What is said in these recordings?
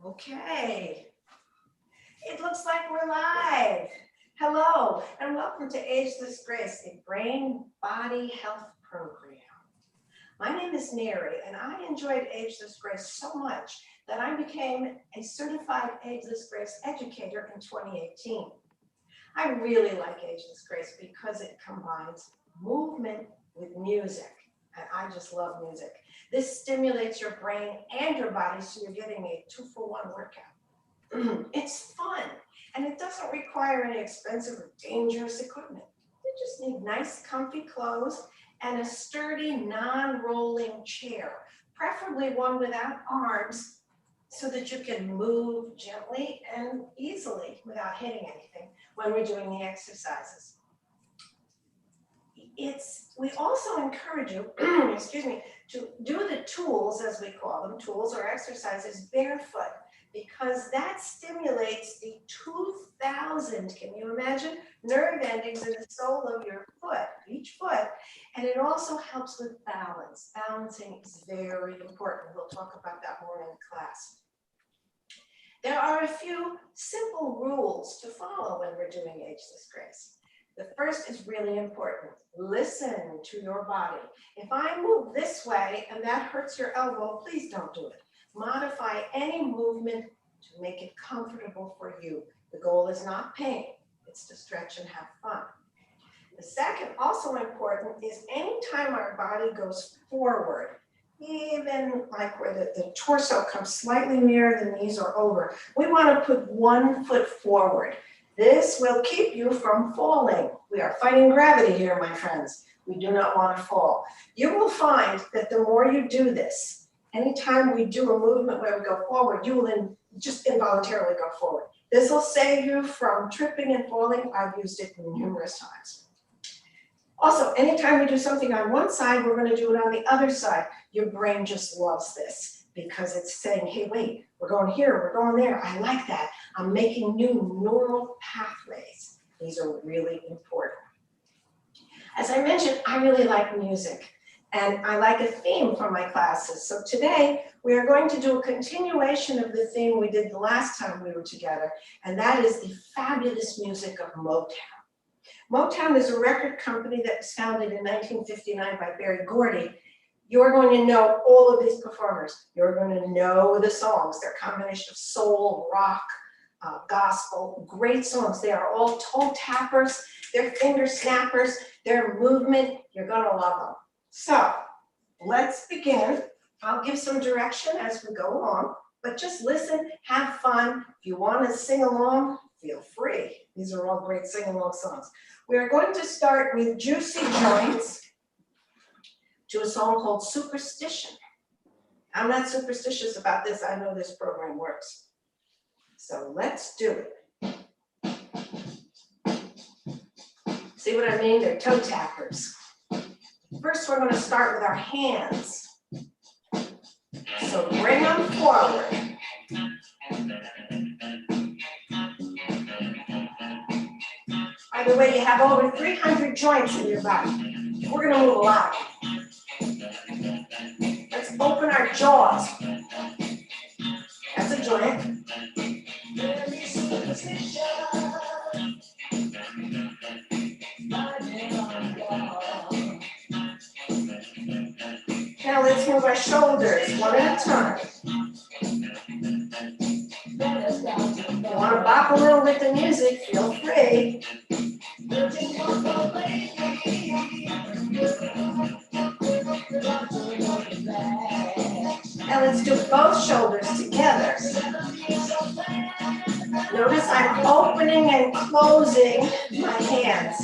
Okay, it looks like we're live. Hello, and welcome to Ageless Grace, a brain-body health program. My name is Mary, and I enjoyed Ageless Grace so much that I became a certified Ageless Grace educator in 2018. I really like Ageless Grace because it combines movement with music, and I just love music. This stimulates your brain and your body, so you're getting a 2-for-1 workout. It's fun, and it doesn't require any expensive or dangerous equipment. You just need nice, comfy clothes and a sturdy, non-rolling chair, preferably one without arms, so that you can move gently and easily without hitting anything when we're doing the exercises. We also encourage you, excuse me, to do the tools, as we call them, tools or exercises, barefoot, because that stimulates the 2,000, can you imagine, nerve endings in the sole of your foot, each foot, and it also helps with balance. Balancing is very important. We'll talk about that more in class. There are a few simple rules to follow when we're doing Ageless Grace. The first is really important. Listen to your body. If I move this way and that hurts your elbow, please don't do it. Modify any movement to make it comfortable for you. The goal is not pain, it's to stretch and have fun. The second, also important, is anytime our body goes forward, even like where the torso comes slightly nearer the knees or over, we want to put one foot forward. This will keep you from falling. We are fighting gravity here, my friends. We do not want to fall. You will find that the more you do this, anytime we do a movement where we go forward, you will just involuntarily go forward. This will save you from tripping and falling. I've used it numerous times. Also, anytime we do something on one side, we're going to do it on the other side. Your brain just loves this because it's saying, hey, wait, we're going here, we're going there. I like that. I'm making new neural pathways. These are really important. As I mentioned, I really like music, and I like a theme for my classes. So today, we are going to do a continuation of the theme we did the last time we were together, and that is the fabulous music of Motown. Motown is a record company that was founded in 1959 by Berry Gordy. You're going to know all of these performers. You're going to know the songs. They're a combination of soul, rock, gospel, great songs. They are all toe tappers, they're finger snappers, they're movement. You're going to love them. So let's begin. I'll give some direction as we go along, but just listen, have fun. If you want to sing along, feel free. These are all great sing-along songs. We are going to start with Juicy Joints to a song called Superstition. I'm not superstitious about this. I know this program works. So let's do it. See what I mean? They're toe tappers. First, we're going to start with our hands. So bring them forward. By the way, you have over 300 joints in your body. We're going to move a lot. Let's open our jaws. That's a joint. Now let's move our shoulders one at a time. If you want to bop a little with the music, feel free. Now let's do both shoulders together. Notice I'm opening and closing my hands.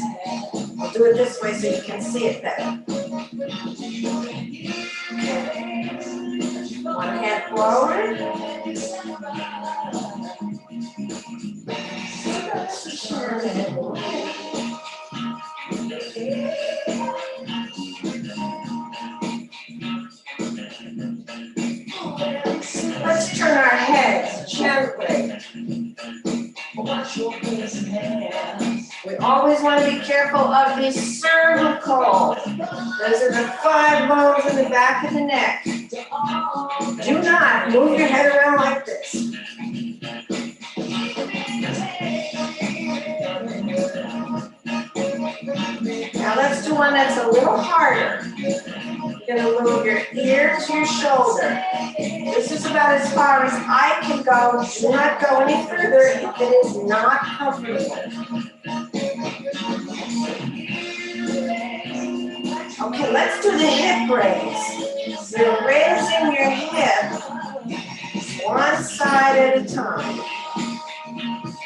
I'll do it this way so you can see it better. One hand forward. Let's turn our heads gently. We always want to be careful of the cervical. Those are the 5 bones in the back of the neck. Do not move your head around like this. one that's a little harder. You're gonna move your ear to your shoulder. This is about as far as I can go. Do not go any further if it is not comfortable. Okay, let's do the hip raise. So you're raising your hip one side at a time.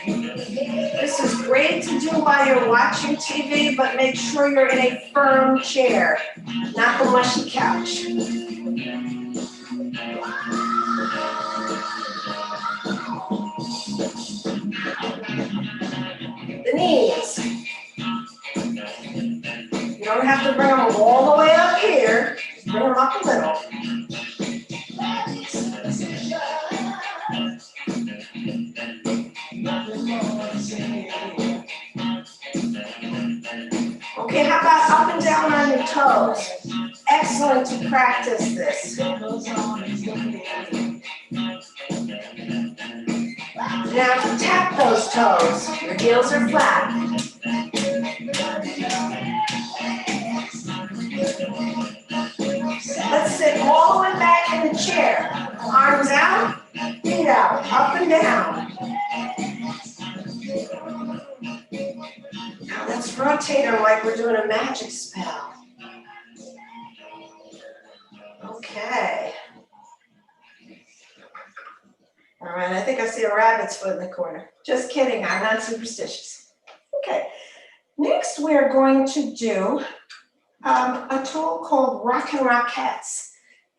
This is great to do while you're watching TV, but make sure you're in a firm chair, not the mushy couch. The knees. You don't have to bring them all the way up here, just bring them up a little. Okay, how about up and down on your toes? Excellent to practice this. Now to tap those toes, your heels are flat. Let's sit all the way back in the chair. Arms out, feet out, up and down. Now let's rotate them like we're doing a magic spell. Okay. All right, I think I see a rabbit's foot in the corner. Just kidding, I'm not superstitious. Okay, next we're going to do a tool called Rock and Rockettes.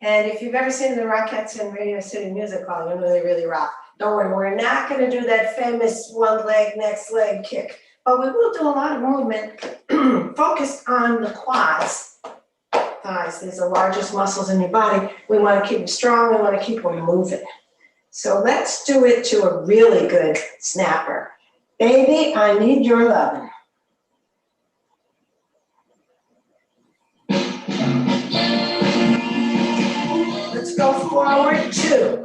And if you've ever seen the Rockettes in Radio City Music Hall, you know they really rock. Don't worry, we're not going to do that famous one leg, next leg kick, but we will do a lot of movement focused on the quads, thighs. These are the largest muscles in your body. We want to keep them strong, we want to keep them moving. So let's do it to a really good snapper. Baby, I need your lovin'. Let's go forward, 2.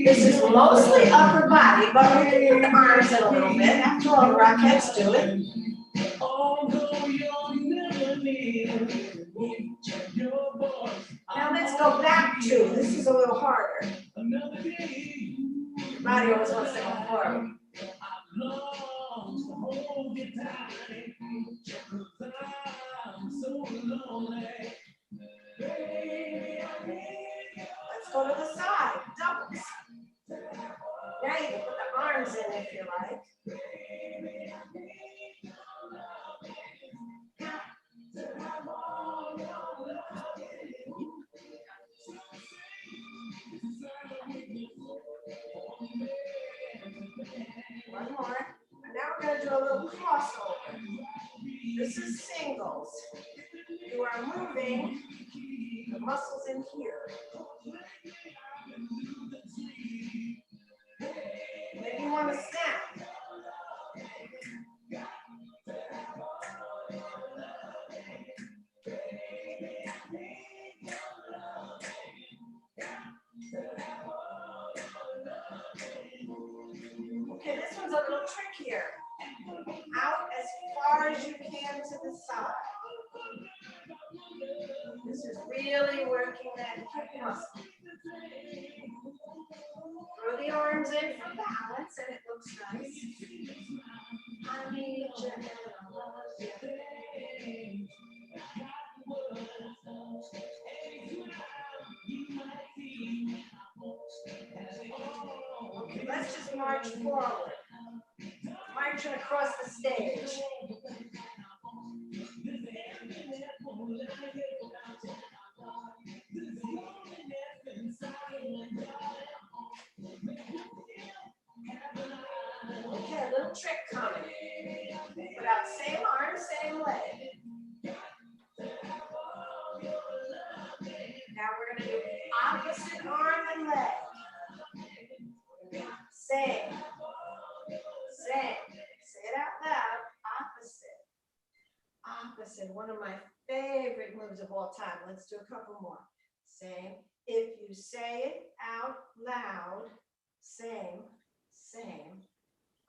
This is mostly upper body, but we can put the arms in a little bit. After all, the Rockettes do it. Now let's go back 2. This is a little harder. Your body always wants to go forward. Let's go to the side, doubles. Now you can put the arms in if you like. One more. And now we're going to do a little crossover. This is singles. You are moving the muscles in here. Maybe you want to snap. Okay, this one's a little trickier. Out as far as you can to the side. This is really working that hip muscle. Throw the arms in for balance and it looks nice. I need your Okay, let's just march forward. Marching across the stage. Okay, a little trick coming. Put out same arm, same leg. Now we're going to do opposite arm and leg. Same. Same. Say it out loud. Opposite. Opposite. One of my favorite moves of all time. Let's do a couple more. same. If you say it out loud, same, same,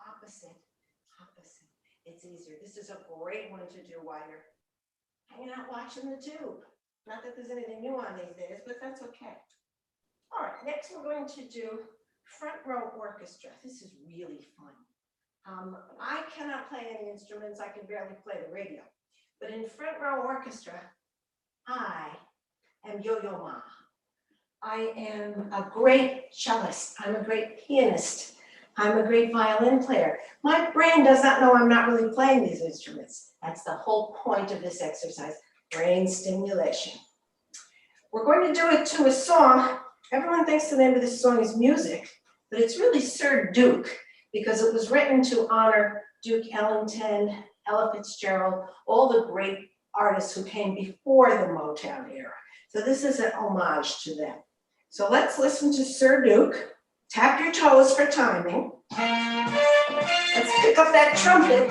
opposite, opposite. It's easier. This is a great one to do while you're hanging out watching the tube. Not that there's anything new on these days, but that's okay. All right, next we're going to do front row orchestra. This is really fun. I cannot play any instruments. I can barely play the radio. But in front row orchestra, I am Yo-Yo Ma. I am a great cellist. I'm a great pianist. I'm a great violin player. My brain does not know I'm not really playing these instruments. That's the whole point of this exercise, brain stimulation. We're going to do it to a song. Everyone thinks the name of this song is music, but it's really Sir Duke, because it was written to honor Duke Ellington, Ella Fitzgerald, all the great artists who came before the Motown era. So this is an homage to them. So let's listen to Sir Duke. Tap your toes for timing. Let's pick up that trumpet.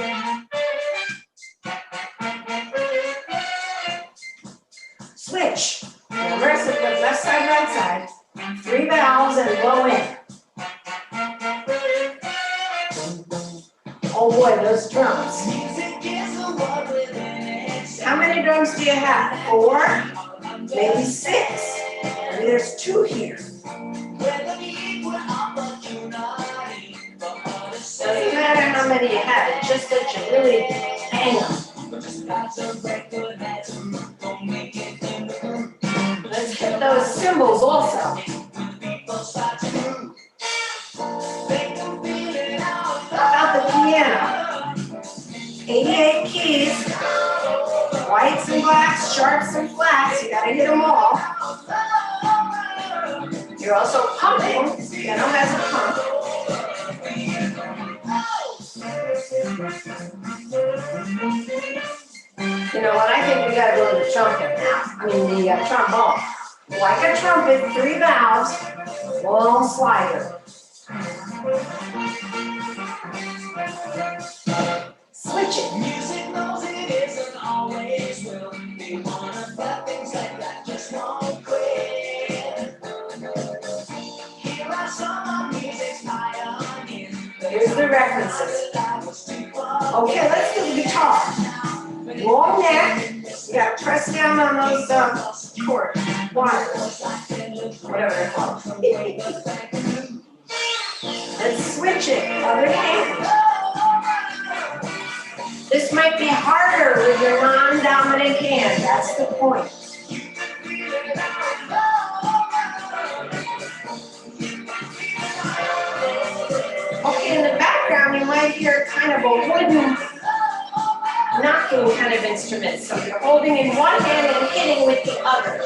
Switch. Reverse it, left side, right side. 3 valves and blow in. Oh boy, those drums. How many drums do you have? 4? Maybe 6. Maybe there's 2 here. Doesn't matter how many you have, it's just that you really hang them. Let's hit those cymbals also. How about the piano? 88 keys, whites and blacks, sharps and flats, you gotta hit them all. You're also pumping, piano has a pump. You know what, I think we gotta go to the trumpet now. I mean the trombone. Like a trumpet, 3 valves, long slider. Switch it. Music knows it isn't always will. They wanna bet things like that just won't quit. Here are some of music's pioneers. Here's the references. Okay, let's do the guitar. Long neck. You gotta press down on those chords, wires, whatever they're called. Let's switch it. Other hand. This might be harder with your non-dominant hand. That's the point. Okay, in the background, you might hear kind of a wooden knocking kind of instrument. So you're holding in one hand and hitting with the other.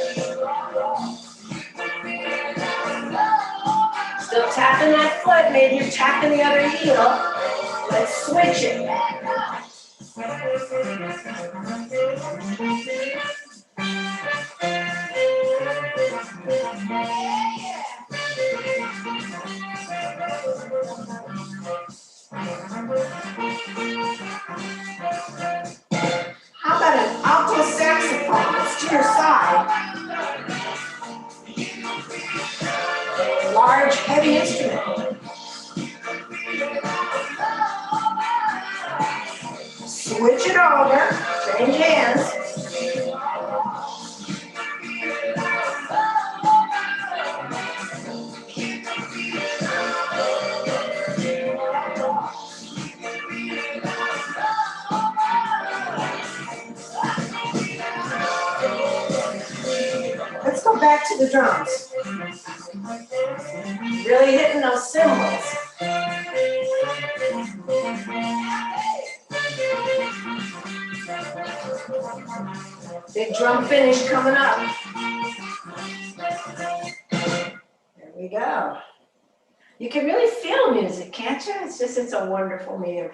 Still tapping that foot, maybe you're tapping the other heel. Let's switch it. How about an alto saxophone? It's to your side. Large, heavy instrument. Switch it over, change hands. Let's go back to the drums. Really hitting those cymbals. Big drum finish coming up. There we go. You can really feel music, can't you? It's a wonderful medium.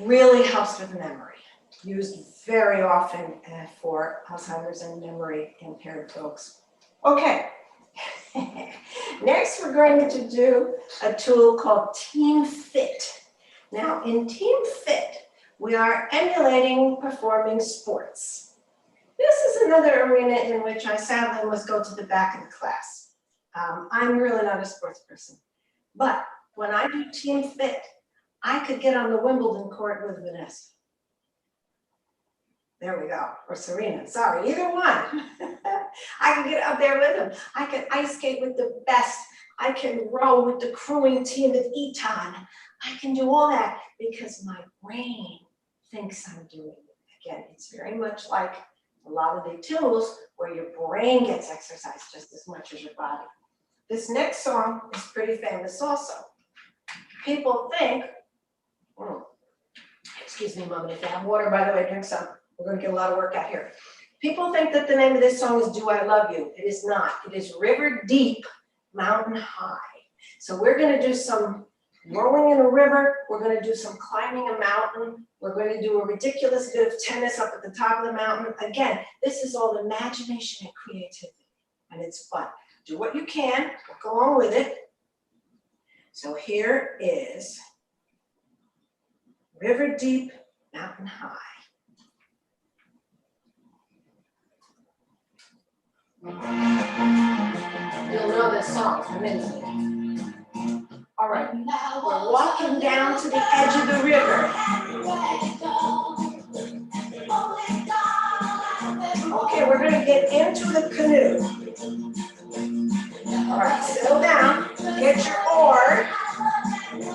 Really helps with memory. Used very often for Alzheimer's and memory impaired folks. Okay. Next, we're going to do a tool called Team Fit. Now, in Team Fit, we are emulating performing sports. This is another arena in which I sadly must go to the back of the class. I'm really not a sports person, but when I do team fit, I could get on the Wimbledon court with Vanessa. There we go, or Serena, sorry, either one. I can get up there with them. I can ice skate with the best. I can row with the crewing team at Eton. I can do all that because my brain thinks I'm doing it. Again, it's very much like a lot of the tools where your brain gets exercised just as much as your body. This next song is pretty famous also. People think, excuse me, Mom, if you have water, by the way, drink some. We're going to get a lot of work out here. People think that the name of this song is Do I Love You? It is not. It is River Deep, Mountain High. So we're going to do some rowing in a river. We're going to do some climbing a mountain. We're going to do a ridiculous bit of tennis up at the top of the mountain. Again, this is all imagination and creativity, and it's fun. Do what you can. Go along with it. So here is River Deep, Mountain High. You'll know this song from instant. All right, we're walking down to the edge of the river. Okay, we're going to get into the canoe. All right, settle down, get your oar,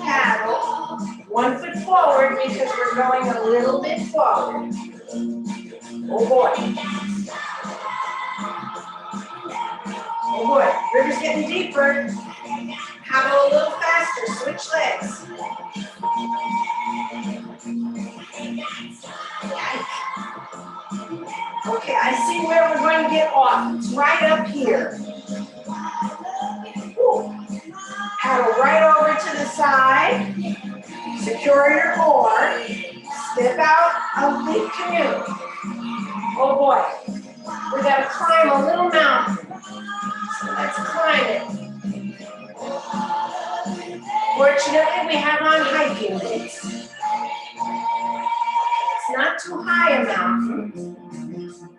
paddle, 1 foot forward because we're going a little bit forward. Oh boy. Oh boy, river's getting deeper. Paddle a little faster, switch legs. Okay, I see where we're going to get off. It's right up here. Ooh. Paddle right over to the side. Secure your oar. Step out of the canoe. Oh boy, we got to climb a little mountain. So let's climb it. Fortunately, we have on hiking boots. It's not too high a mountain,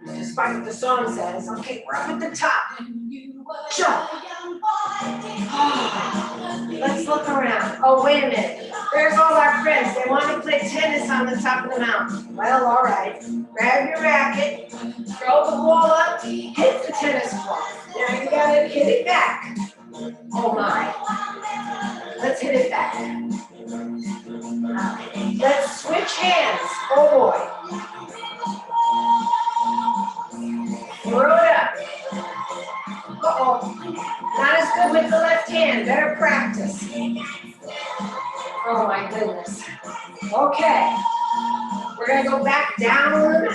despite what the song says. Okay, we're up at the top. Jump. Let's look around. Oh, wait a minute. There's all our friends. They want to play tennis on the top of the mountain. Well, all right. Grab your racket, throw the ball up, hit the tennis ball. Now you gotta hit it back. Oh my. Let's hit it back. Let's switch hands. Oh boy. Throw it up. Uh-oh. Not as good with the left hand. Better practice. Oh my goodness. Okay. We're going to go back down.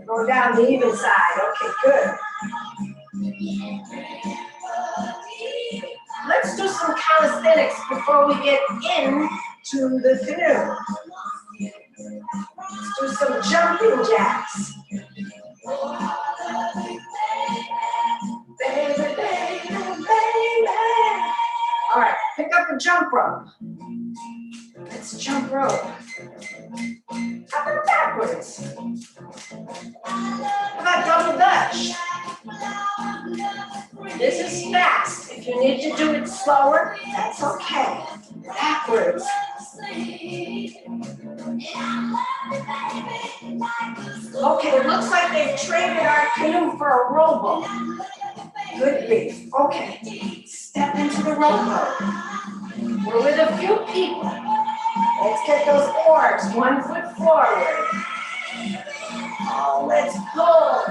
Go down the even side. Okay, good. Let's do some calisthenics before we get into the canoe. Let's do some jumping jacks. Baby, baby, baby. All right, pick up a jump rope. Let's jump rope. How about backwards? How about double dutch? This is fast. If you need to do it slower, that's okay. Backwards. Okay, it looks like they've traded our canoe for a rowboat. Good grief. Okay, step into the rowboat. We're with a few people. Let's get those oars 1 foot forward. Oh, let's pull.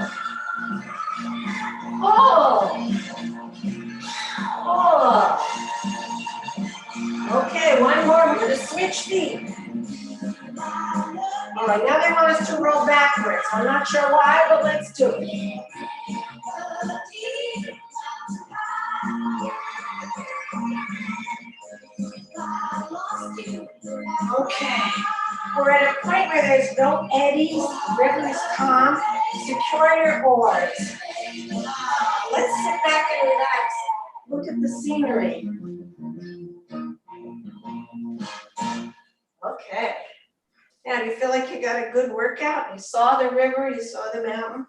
Pull. Okay, one more. We're going to switch feet. All right, now they want us to roll backwards. I'm not sure why, but let's do it. Okay, we're at a point where there's no eddies, the river is calm. Secure your oars. Let's sit back and relax. Look at the scenery. Okay. Now, do you feel like you got a good workout? You saw the river, you saw the mountain.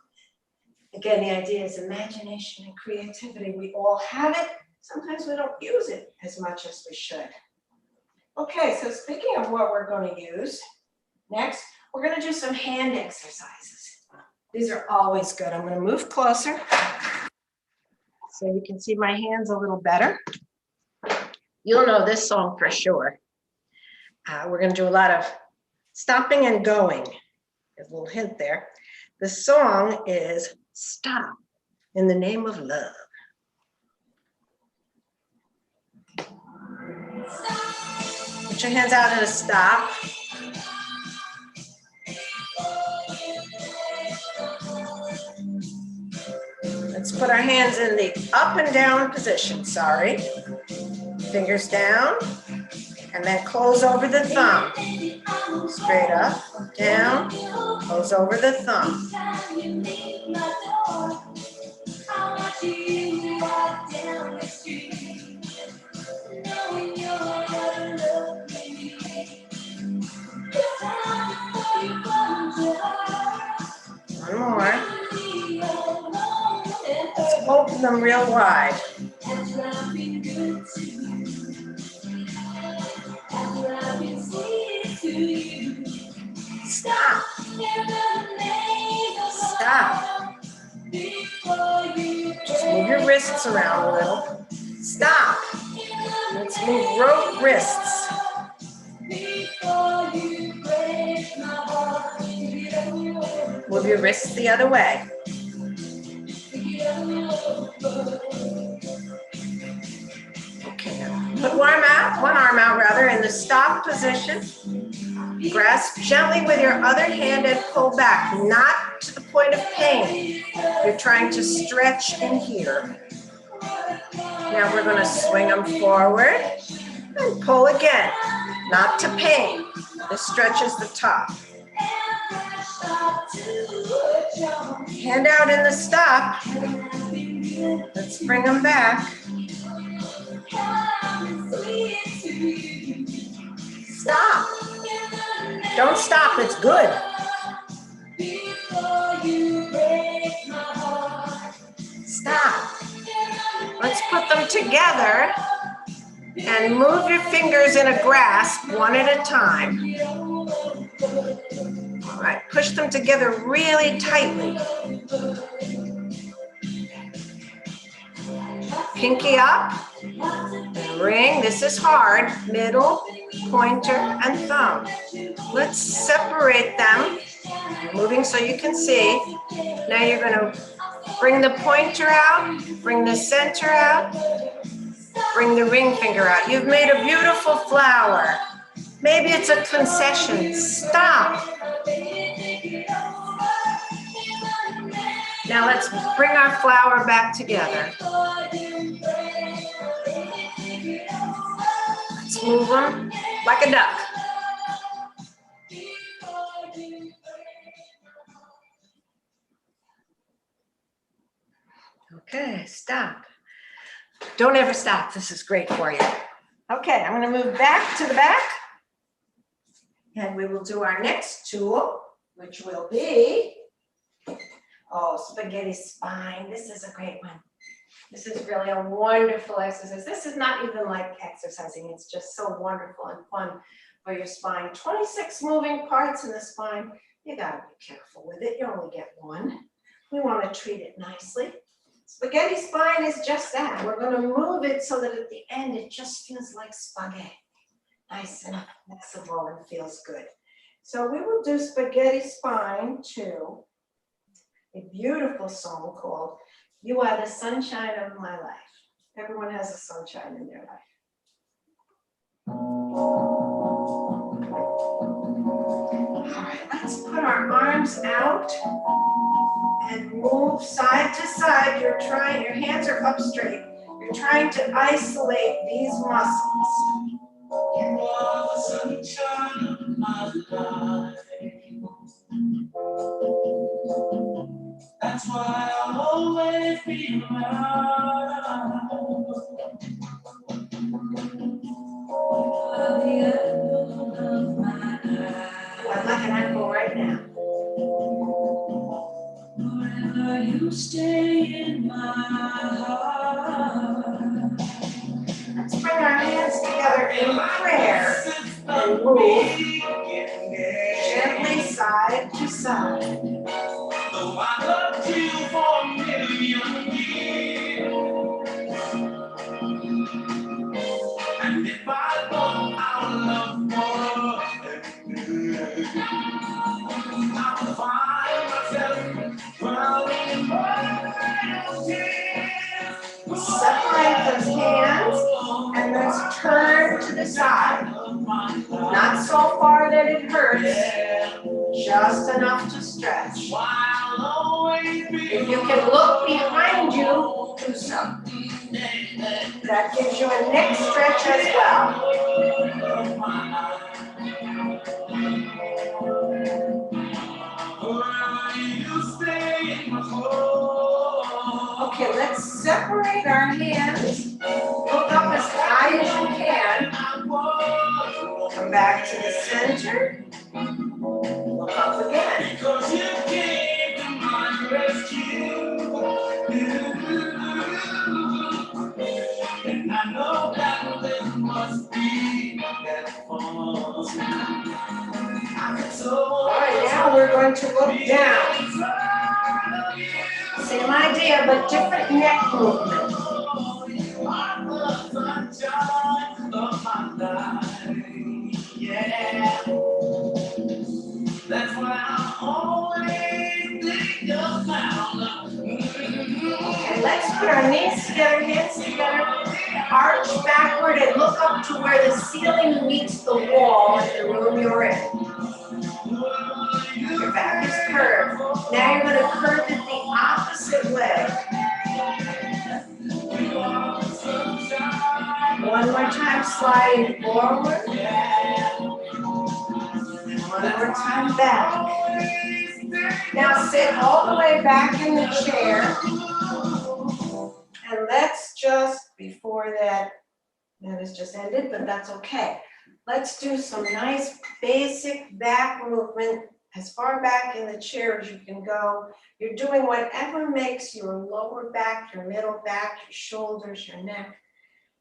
Again, the idea is imagination and creativity. We all have it. Sometimes we don't use it as much as we should. Okay, so speaking of what we're going to use, next, we're going to do some hand exercises. These are always good. I'm going to move closer so you can see my hands a little better. You'll know this song for sure. We're going to do a lot of stopping and going. There's a little hint there. The song is Stop in the Name of Love. Put your hands out at a stop. Let's put our hands in the up and down position, Fingers down, and then close over the thumb. Straight up, down, close over the thumb. One more. Let's open them real wide. Stop. Stop. Just move your wrists around a little. Stop. Let's move rope wrists. Move your wrists the other way. Okay, put one arm out in the stop position. Grasp gently with your other hand and pull back, not to the point of pain. You're trying to stretch in here. Now we're going to swing them forward and pull again, not to pain. This stretches the top. Hand out in the stop. Let's bring them back. Stop. Don't stop, it's good. Stop. Let's put them together and move your fingers in a grasp one at a time. All right, push them together really tightly. Pinky up and ring. This is hard. Middle, pointer, and thumb. Let's separate them, moving so you can see. Now you're going to bring the pointer out, bring the center out, bring the ring finger out. You've made a beautiful flower. Maybe it's a concession. Stop. Now let's bring our flower back together. Let's move them like a duck. Okay, stop. Don't ever stop. This is great for you. Okay, I'm going to move back to the back. And we will do our next tool, which will be, spaghetti spine. This is a great one. This is really a wonderful exercise. This is not even like exercising. It's just so wonderful and fun for your spine. 26 moving parts in the spine. You got to be careful with it. You only get one. We want to treat it nicely. Spaghetti spine is just that. We're going to move it so that at the end it just feels like spaghetti. Nice and flexible and feels good. So we will do spaghetti spine to a beautiful song called You Are the Sunshine of My Life. Everyone has a sunshine in their life. All right, let's put our arms out and move side to side. Your hands are up straight. You're trying to isolate these muscles. You are the sunshine of my life. That's why I'll always be around. You are the apple of my eye. echo right now. Forever you stay in my heart. Let's bring our hands together in prayer and move gently side to side. Though I loved you for a million years, and if I thought our love forever, I would find myself drowning in tears. Separate those hands and let's turn to the side. Not so far that it hurts, just enough to stretch. If you can look behind you, do so. That gives you a neck stretch as well. Okay, let's separate our hands. Look up as high as you can. Come back to the center. Look up again. Because you came to my rescue. And I know that this must be that fun. All right, now we're going to look down. Same idea, but different neck movement. Yeah. That's why I always think about love. Okay, let's put our knees together, hands together, arch backward and look up to where the ceiling meets the wall in the room you're in. Your back is curved. Now you're going to curve it the opposite way. One more time, sliding forward. And one more time back. Now sit all the way back in the chair. And let's just, before that has just ended, but that's okay. Let's do some nice basic back movement as far back in the chair as you can go. You're doing whatever makes your lower back, your middle back, your shoulders, your neck.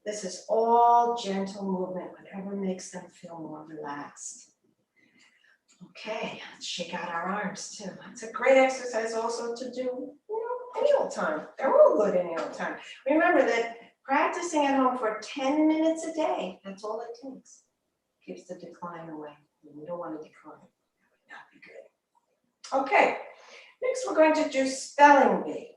This is all gentle movement, whatever makes them feel more relaxed. Okay, let's shake out our arms too. It's a great exercise also to do, any old time. They're all good any old time. Remember that practicing at home for 10 minutes a day, that's all it takes. Keeps the decline away. We don't want to decline. That would not be good. Okay, next we're going to do spelling bee.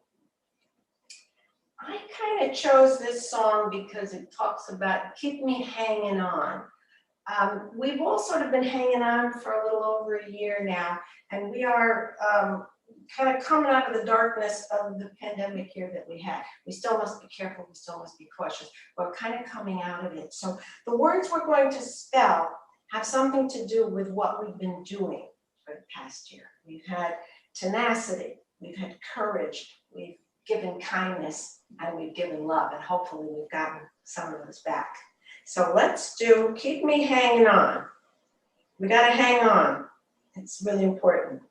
I kind of chose this song because it talks about keep me hanging on. We've all sort of been hanging on for a little over a year now, and we are kind of coming out of the darkness of the pandemic here that we had. We still must be careful, we still must be cautious. We're kind of coming out of it. So the words we're going to spell have something to do with what we've been doing for the past year. We've had tenacity, we've had courage, we've given kindness, and we've given love, and hopefully we've gotten some of those back. So let's do keep me hanging on. We gotta hang on. It's really important.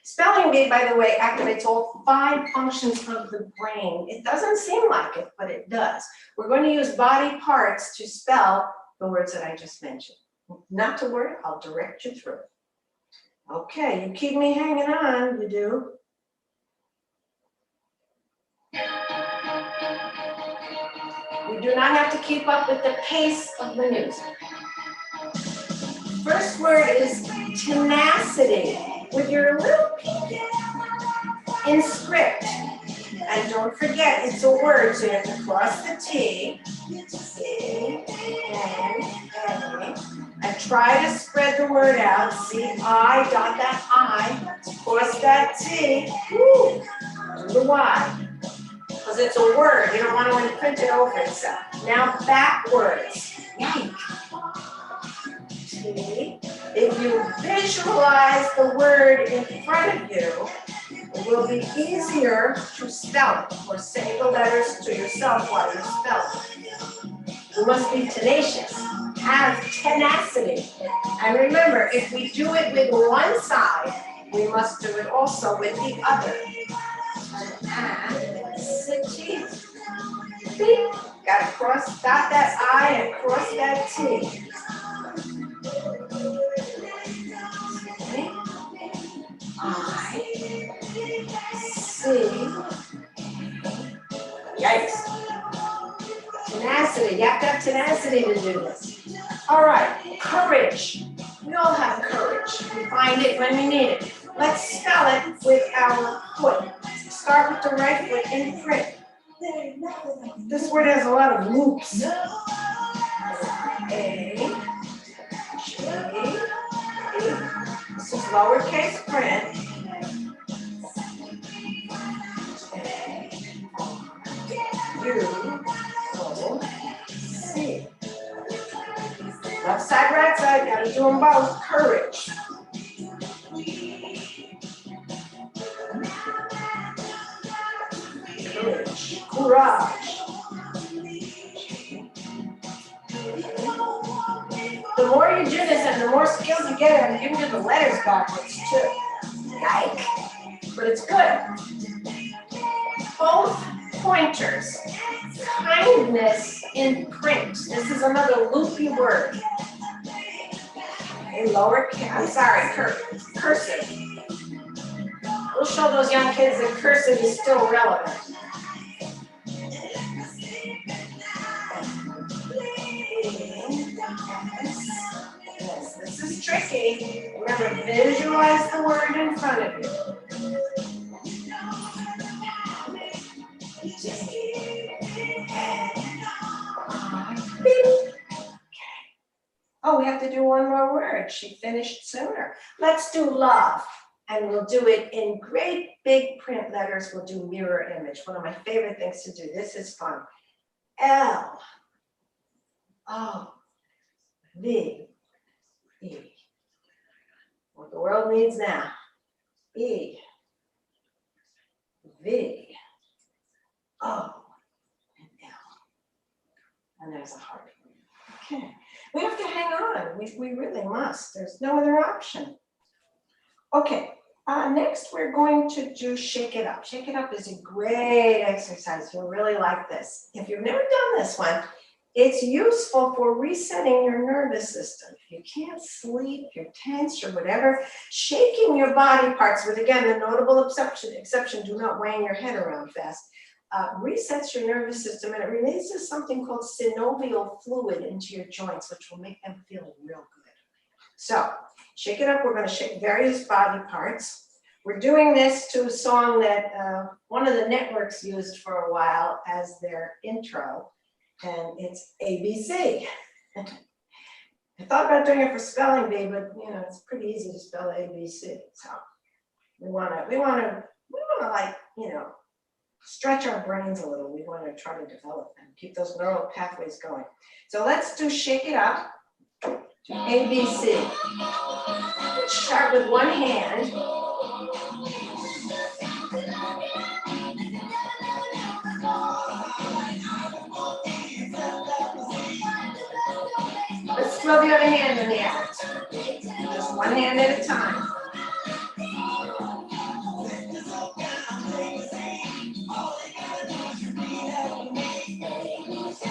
Spelling bee, by the way, activates all 5 functions of the brain. It doesn't seem like it, but it does. We're going to use body parts to spell the words that I just mentioned. Not to worry, I'll direct you through. Okay, you keep me hanging on, you do. We do not have to keep up with the pace of the music. First word is tenacity, with your little pinky in script. And don't forget, it's a word, so you have to cross the T, and try to spread the word out. See, I, dot that I, cross that T, do the Y. Because it's a word, you don't want to imprint it over itself. Now backwards, yank. T. If you visualize the word in front of you, it will be easier to spell it, or say the letters to yourself while you're spelling. You must be tenacious. have tenacity. And remember, if we do it with one side, we must do it also with the other. Tenacity. Gotta dot that I and cross that T. I, C. Yikes. Tenacity, you have to have tenacity to do this. All right, courage. We all have courage. We find it when we need it. Let's spell it with our foot. Start with the right foot in print. This word has a lot of loops. A, J, E. This is lowercase print. U, O, C. Left side, right side, gotta do them both. Courage. Courage. Courage. The more you do this and the more skills you get at it, you can do the letters backwards too. Yike. But it's good. Both pointers. Kindness in print. This is another loopy word. A cursive. We'll show those young kids that cursive is still relevant. Yes, this is tricky. Remember, visualize the word in front of you. Oh, we have to do one more word. She finished sooner. Let's do love. And we'll do it in great big print letters. We'll do mirror image. One of my favorite things to do. This is fun. L, O, V, E. What the world needs now. E, V, O, and L. And there's a heart. Okay. We have to hang on. We really must. There's no other option. Okay. Next, we're going to do Shake It Up. Shake It Up is a great exercise. You'll really like this. If you've never done this one, it's useful for resetting your nervous system. If you can't sleep, you're tense or whatever, shaking your body parts with, again, the notable exception, do not wang your head around fast, resets your nervous system, and it releases something called synovial fluid into your joints, which will make them feel real good. So, shake it up. We're going to shake various body parts. We're doing this to a song that one of the networks used for a while as their intro, and it's ABC. I thought about doing it for spelling bee, but it's pretty easy to spell ABC. So we want to like stretch our brains a little. We want to try to develop them, keep those neural pathways going. So let's do Shake It Up. ABC. Let's start with one hand. Let's throw the other hand in the act. Just one hand at a time.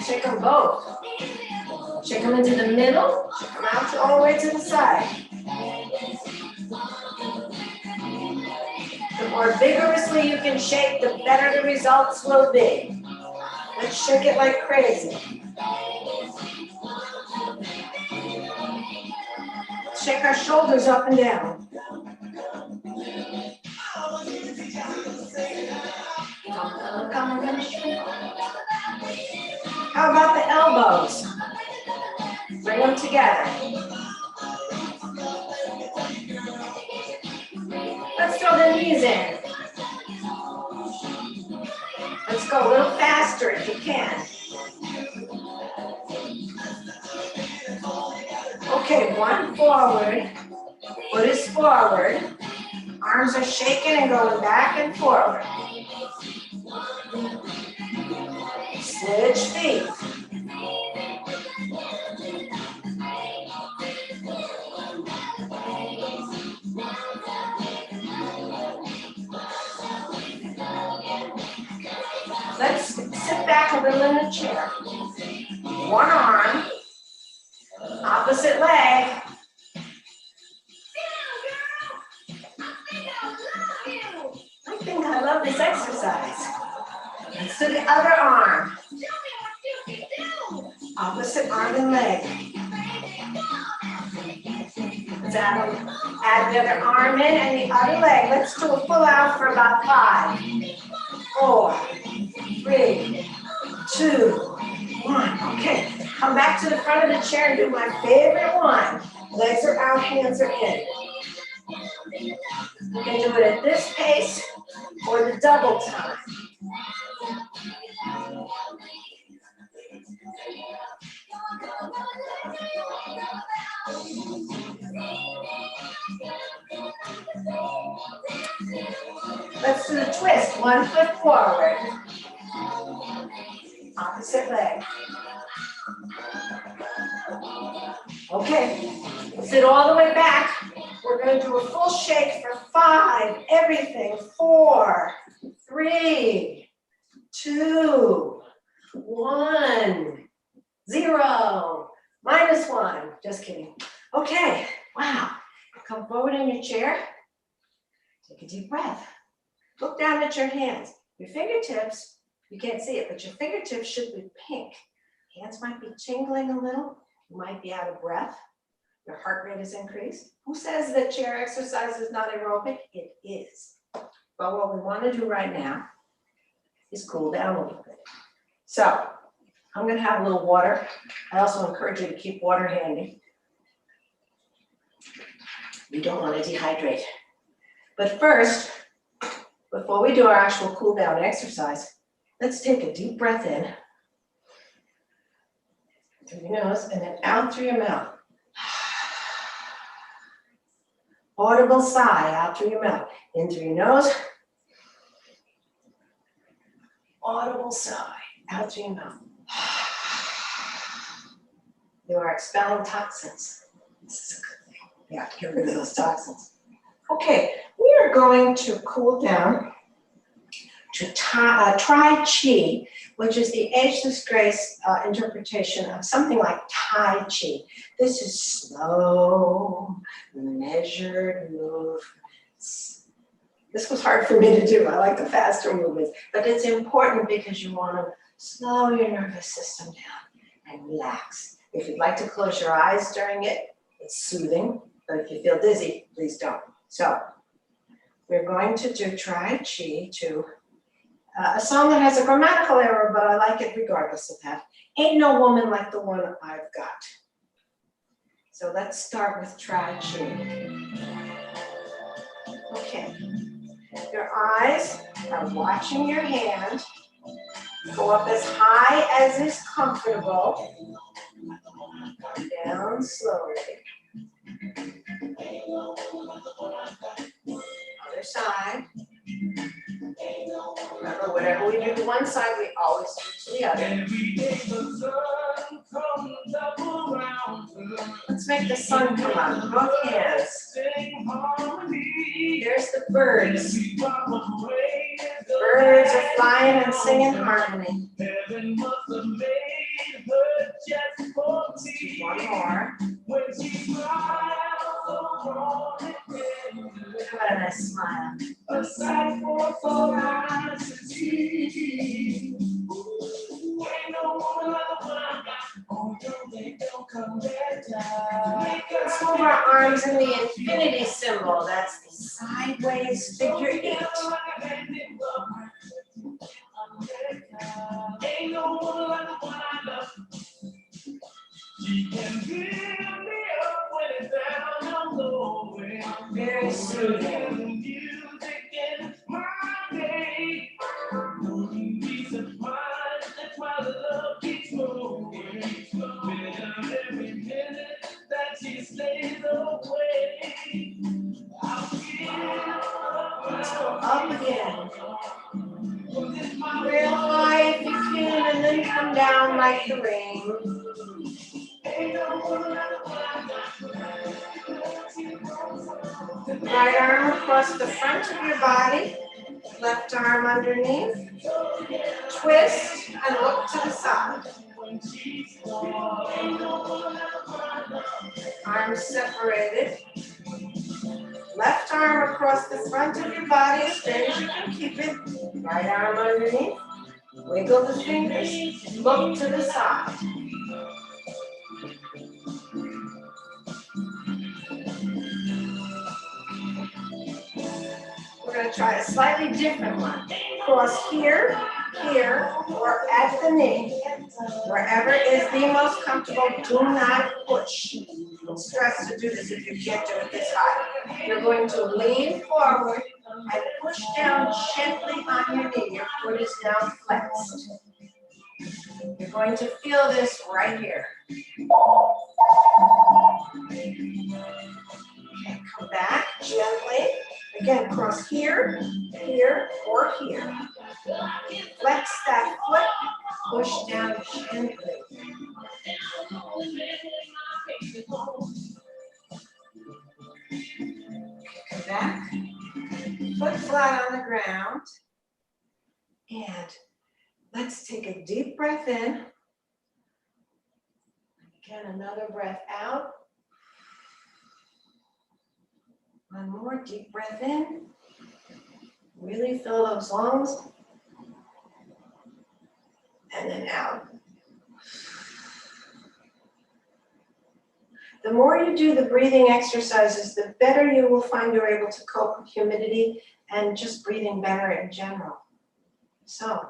Shake them both. Shake them into the middle, shake them out all the way to the side. The more vigorously you can shake, the better the results will be. Let's shake it like crazy. Shake our shoulders up and down. How about the elbows? Bring them together. Let's throw the knees in. Let's go a little faster if you can. Okay, one forward. Foot is forward. Arms are shaking and going back and forward. Switch feet. Let's sit back a little in the chair. One arm, opposite leg. I think I love this exercise. Let's do the other arm. Opposite arm and leg. Let's add the other arm in and the other leg. Let's do a full out for about 5, 4, 3, 2, 1. Okay, come back to the front of the chair and do my favorite one. Legs are out, hands are in. You can do it at this pace or the double time. Let's do the twist. 1 foot forward. Opposite leg. Okay, sit all the way back. We're going to do a full shake for 5, everything. 4, 3, 2, 1, 0, -1. Just kidding. Okay, wow. Come forward in your chair. Take a deep breath. Look down at your hands. Your fingertips, you can't see it, but your fingertips should be pink. Hands might be tingling a little. You might be out of breath. Your heart rate is increased. Who says that chair exercise is not aerobic? It is. But what we want to do right now is cool down a little bit. So I'm going to have a little water. I also encourage you to keep water handy. You don't want to dehydrate. But first, before we do our actual cool down exercise, let's take a deep breath in through your nose and then out through your mouth. Audible sigh out through your mouth. In through your nose. Audible sigh out through your mouth. You are expelling toxins. This is a good thing. Yeah, get rid of those toxins. Okay, we are going to cool down to Tai Chi, which is the Ageless Grace interpretation of something like Tai Chi. This is slow, measured movements. This was hard for me to do. I like the faster movements, but it's important because you want to slow your nervous system down and relax. If you'd like to close your eyes during it, it's soothing, but if you feel dizzy, please don't. So we're going to do Tai Chi to a song that has a grammatical error, but I like it regardless of that. Ain't No Woman Like the One I've Got. So let's start with Tai Chi. Okay. Your eyes are watching your hand. Go up as high as is comfortable. Down slowly. Other side. Remember, whatever we do to one side, we always do to the other. Let's make the sun come up. Both hands. There's the birds. Birds are flying and singing harmony. One more. How about a nice smile? A sight for eyes to see. Ain't no woman like the one I got. Oh, they don't come back down. Let's move our arms in the infinity symbol. That's the sideways figure 8. Ain't no woman like the one I love. She can build me up when it's down, I'm going. Very soothing. Music in my day. Be surprised, that's why the love keeps moving. Every minute that she stays away. Let's go up again. Real high if you can, and then come down like the rain. Right arm across the front of your body. Left arm underneath. Twist and look to the side. Arms separated. Left arm across the front of your body as straight as you can keep it. Right arm underneath. Wiggle the fingers. Look to the side. We're going to try a slightly different one. Cross here, here, or at the knee. Wherever is the most comfortable, do not push. Don't stress to do this if you can't do it this high. You're going to lean forward and push down gently on your knee. Your foot is now flexed. You're going to feel this right here. Okay, come back gently. Again, cross here, here, or here. Flex that foot, push down gently. Come back, foot flat on the ground. And let's take a deep breath in. Again, another breath out. One more deep breath in. Really fill those lungs. And then out. The more you do the breathing exercises, the better you will find you're able to cope with humidity and just breathing better in general. So,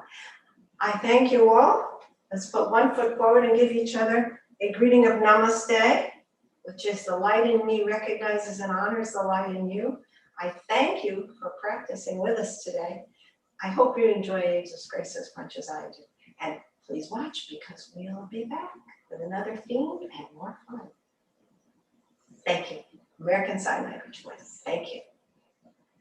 I thank you all. Let's put one foot forward and give each other a greeting of namaste, which is the light in me recognizes and honors the light in you. I thank you for practicing with us today. I hope you enjoy Ageless Grace as much as I do. And please watch because we'll be back with another theme and more fun. Thank you. American Sign Language voice. Thank you.